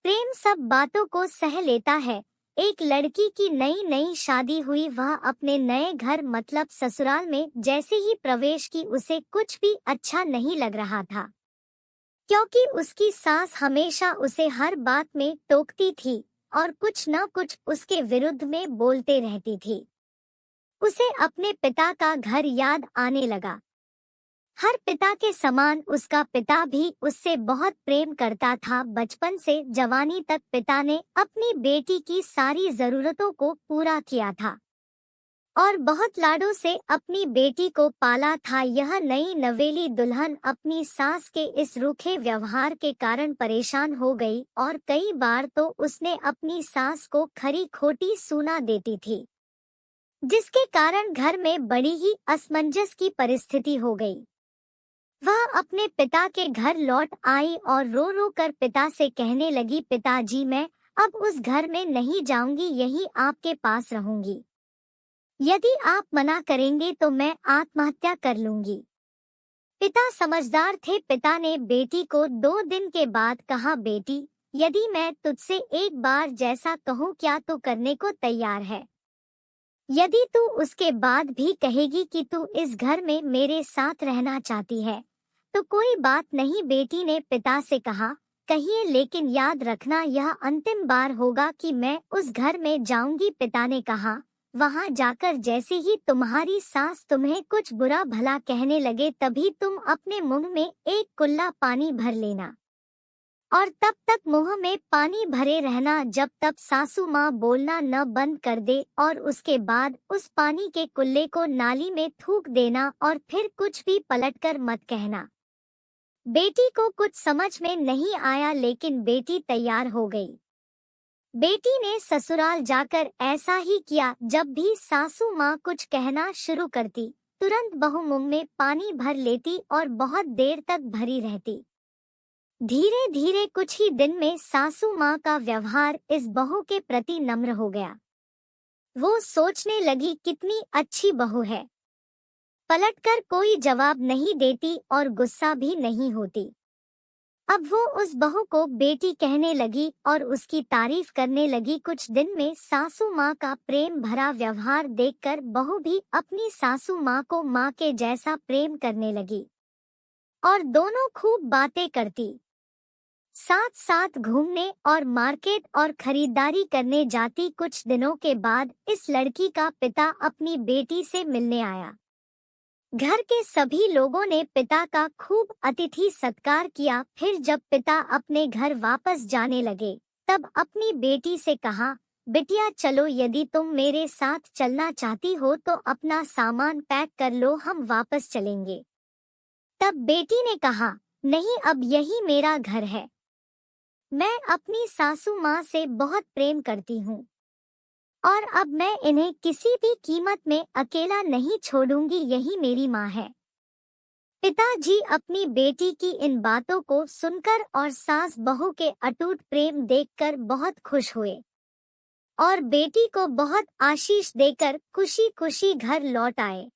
प्रेम सब बातों को सह लेता है। एक लड़की की नई नई शादी हुई, वह अपने नए घर मतलब ससुराल में जैसे ही प्रवेश की उसे कुछ भी अच्छा नहीं लग रहा था, क्योंकि उसकी सास हमेशा उसे हर बात में टोकती थी और कुछ न कुछ उसके विरुद्ध में बोलते रहती थी। उसे अपने पिता का घर याद आने लगा। हर पिता के समान उसका पिता भी उससे बहुत प्रेम करता था। बचपन से जवानी तक पिता ने अपनी बेटी की सारी जरूरतों को पूरा किया था और बहुत लाडों से अपनी बेटी को पाला था। यह नई नवेली दुल्हन अपनी सास के इस रूखे व्यवहार के कारण परेशान हो गई और कई बार तो उसने अपनी सास को खरी खोटी सूना देती थी, जिसके कारण घर में बड़ी ही असमंजस की परिस्थिति हो गई। वह अपने पिता के घर लौट आई और रो रो कर पिता से कहने लगी, पिताजी मैं अब उस घर में नहीं जाऊंगी, यहीं आपके पास रहूंगी। यदि आप मना करेंगे तो मैं आत्महत्या कर लूंगी। पिता समझदार थे। पिता ने बेटी को 2 दिन के बाद कहा, बेटी यदि मैं तुझसे एक बार जैसा कहूँ क्या तू करने को तैयार है? यदि तू उसके बाद भी कहेगी कि तू इस घर में मेरे साथ रहना चाहती है तो कोई बात नहीं। बेटी ने पिता से कहा, कहिए लेकिन याद रखना यह अंतिम बार होगा कि मैं उस घर में जाऊंगी। पिता ने कहा, वहां जाकर जैसे ही तुम्हारी सास तुम्हें कुछ बुरा भला कहने लगे तभी तुम अपने मुंह में एक कुल्ला पानी भर लेना और तब तक मुंह में पानी भरे रहना जब तक सासू माँ बोलना न बंद कर दे, और उसके बाद उस पानी के कुल्ले को नाली में थूक देना और फिर कुछ भी पलटकर मत कहना। बेटी को कुछ समझ में नहीं आया लेकिन बेटी तैयार हो गई। बेटी ने ससुराल जाकर ऐसा ही किया। जब भी सासू माँ कुछ कहना शुरू करती तुरंत बहू मुंह में पानी भर लेती और बहुत देर तक भरी रहती। धीरे धीरे कुछ ही दिन में सासू माँ का व्यवहार इस बहू के प्रति नम्र हो गया। वो सोचने लगी, कितनी अच्छी बहू है, पलटकर कोई जवाब नहीं देती और गुस्सा भी नहीं होती। अब वो उस बहू को बेटी कहने लगी और उसकी तारीफ करने लगी। कुछ दिन में सासू माँ का प्रेम भरा व्यवहार देखकर बहू भी अपनी सासू माँ को माँ के जैसा प्रेम करने लगी और दोनों खूब बातें करती, साथ साथ घूमने और मार्केट और खरीदारी करने जाती। कुछ दिनों के बाद इस लड़की का पिता अपनी बेटी से मिलने आया। घर के सभी लोगों ने पिता का खूब अतिथि सत्कार किया। फिर जब पिता अपने घर वापस जाने लगे तब अपनी बेटी से कहा, बिटिया चलो, यदि तुम मेरे साथ चलना चाहती हो तो अपना सामान पैक कर लो, हम वापस चलेंगे। तब बेटी ने कहा, नहीं, अब यही मेरा घर है। मैं अपनी सासू माँ से बहुत प्रेम करती हूँ और अब मैं इन्हें किसी भी कीमत में अकेला नहीं छोड़ूंगी, यही मेरी माँ है। पिताजी अपनी बेटी की इन बातों को सुनकर और सास बहू के अटूट प्रेम देखकर बहुत खुश हुए और बेटी को बहुत आशीष देकर खुशी खुशी घर लौट आए।